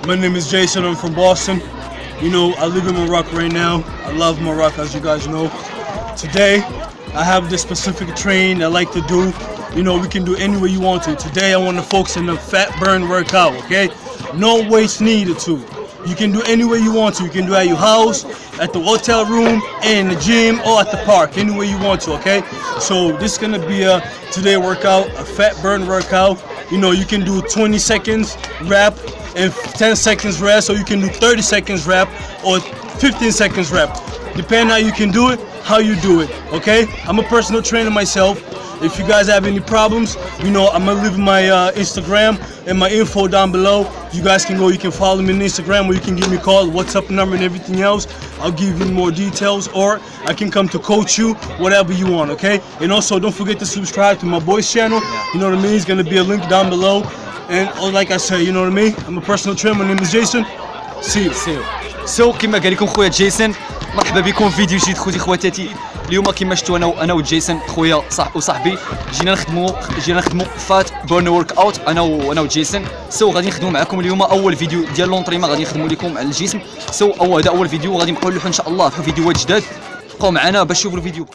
My name is Jason. I'm from Boston. You know, I live in Morocco right now. I love Morocco, as you guys know. Today, I have this specific train I like to do. You know, we can do any way you want to. Today, I want to focus on the fat burn workout, okay? No weights needed to. You can do any way you want to. You can do at your house, at the hotel room, in the gym, or at the park, any way you want to, okay? So this is gonna be a today workout, a fat burn workout. You know, you can do 20 seconds rep and 10 seconds rest, or you can do 30 seconds rep or 15 seconds rep. Depending how you can do it, how you do it, okay? I'm a personal trainer myself. If you guys have any problems, you know, I'm gonna leave my Instagram and my info down below. You guys can go, you can follow me on Instagram, or you can give me a call, WhatsApp number and everything else. I'll give you more details, or I can come to coach you, whatever you want, okay? And also, don't forget to subscribe to my boys channel. You know what I mean? It's gonna be a link down below. And like I said, you know what I mean? I'm a personal trainer, my name is Jason. See you. سو كما قال لكم خويا جايسن، مرحبا بكم في فيديو جديد خوتي خواتاتي. اليوم كما شفتوا انا وجايسن خويا وصاحبي جينا نخدموا فات بورن ورك اوت انا وجايسن. سو غادي نخدموا معكم اليوم اول فيديو ديال لونطريمون، غادي نخدموا لكم على الجسم. سو هذا اول فيديو، غادي نبقاو نلوحوا ان شاء الله في فيديوهات جداد. بقاو معنا باش تشوفوا الفيديو.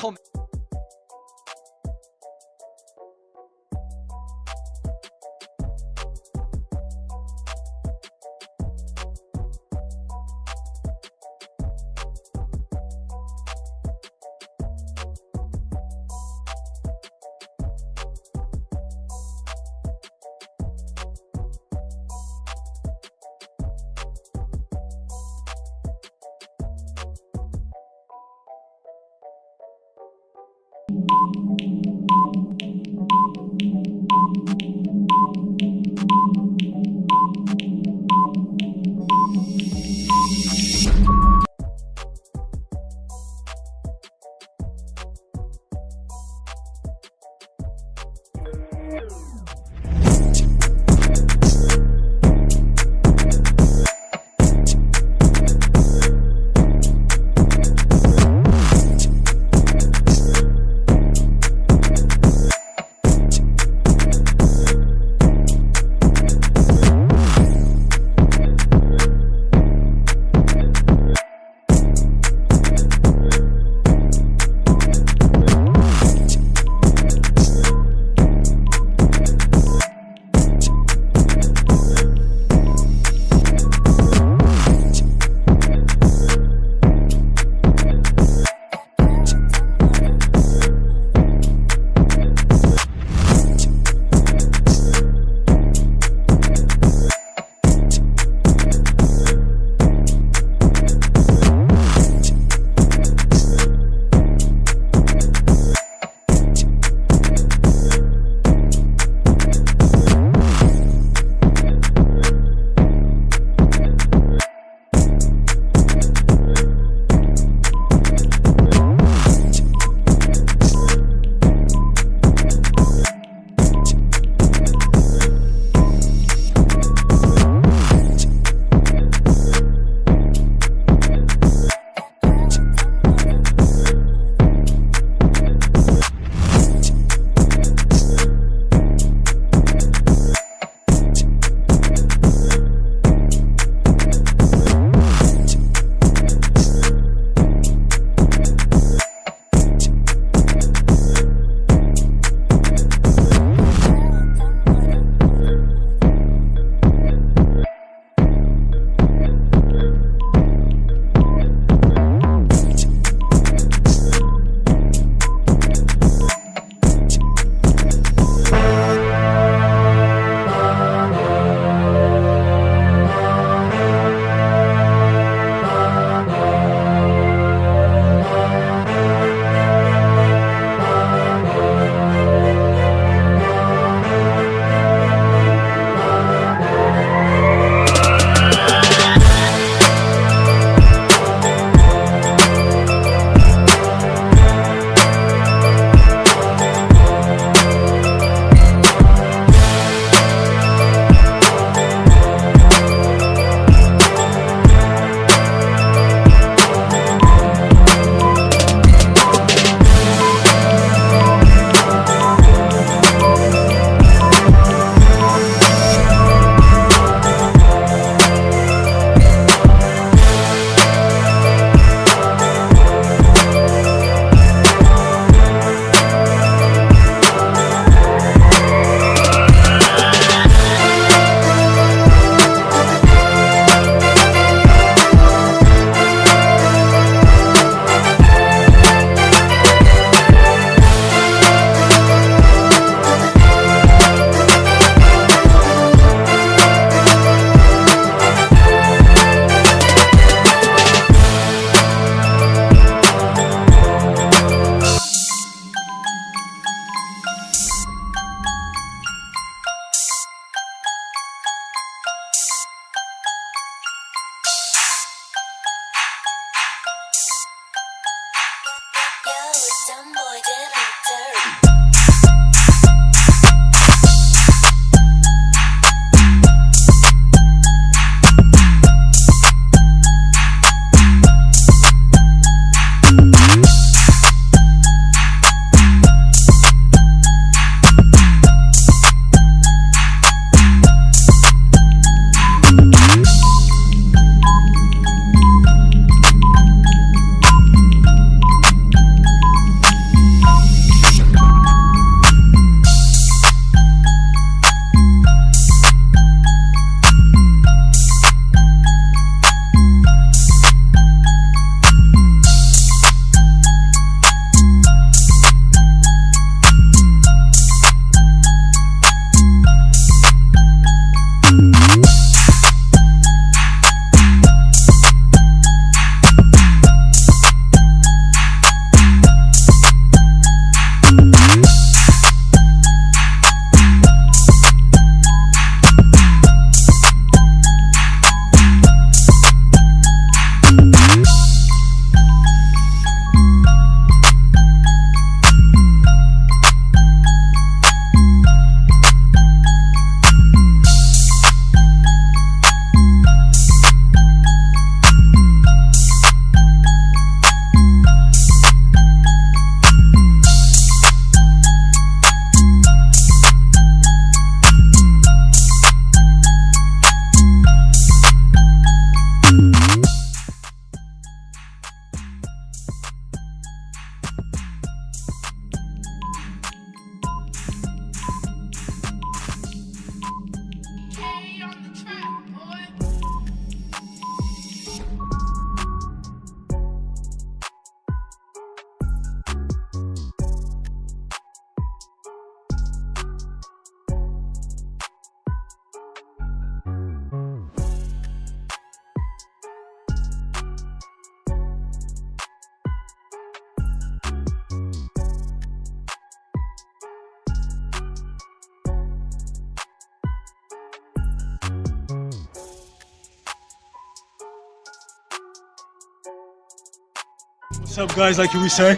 What's up, guys? Like we say,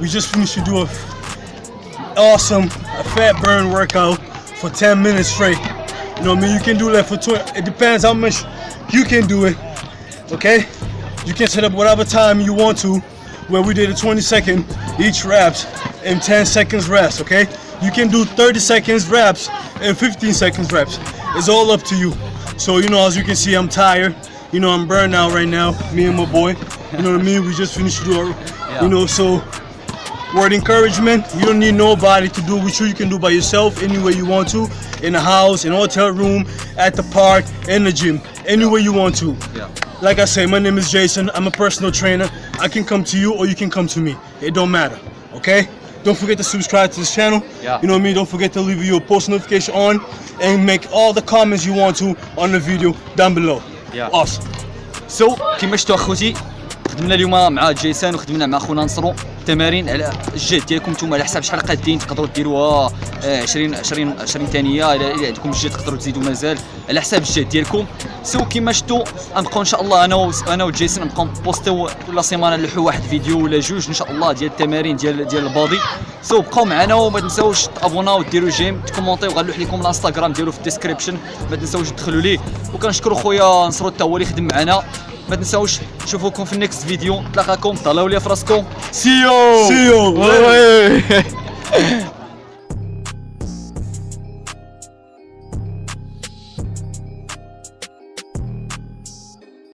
we just finished to do a awesome fat burn workout for 10 minutes straight. You know what I mean? You can do that for 20. It depends how much you can do it. Okay? You can set up whatever time you want to, where we did a 20-second each reps and 10 seconds rest. Okay? You can do 30 seconds reps and 15 seconds reps. It's all up to you. So, you know, as you can see, I'm tired. You know, I'm burned out right now, me and my boy. You know what I mean? We just finished to do our, you know, so word encouragement. You don't need nobody to do what you can do by yourself anywhere you want to, in the house, in a hotel room, at the park, in the gym, anywhere you want to. Yeah. Like I say, my name is Jason. I'm a personal trainer. I can come to you or you can come to me. It don't matter, okay? Don't forget to subscribe to this channel. Yeah. You know what I mean? Don't forget to leave your post notification on and make all the comments you want to on the video down below. Yeah. Awesome. سو كيما شفتوا اخوتي خدمنا اليوم مع جايسن وخدمنا مع خونا نصرو تمارين على الجهد ديالكم نتوما على حساب شحال قادين تقدروا ديروها 20 ثانيه الا عندكم الجهد تقدروا تزيدوا مازال على حساب الجهد ديالكم. سو كيما شفتوا غنبقاو ان شاء الله انا وجايسن نبقاو نبوستيو كل سيمانه نلوحوا واحد فيديو ولا جوج ان شاء الله ديال التمارين ديال البادي. سو بقاو معنا وما تنساوش تابوناو ديروا جيم تكومونطيو غنلوح لكم الانستغرام ديالو في الديسكريبشن ما تنساوش تدخلوا ليه. وكنشكروا خويا نصرو حتى هو اللي خدم معنا. ما تنساوش نشوفوكم في النيكست فيديو. نتلاقاكم طلعوا لي في راسكم. سيو See you.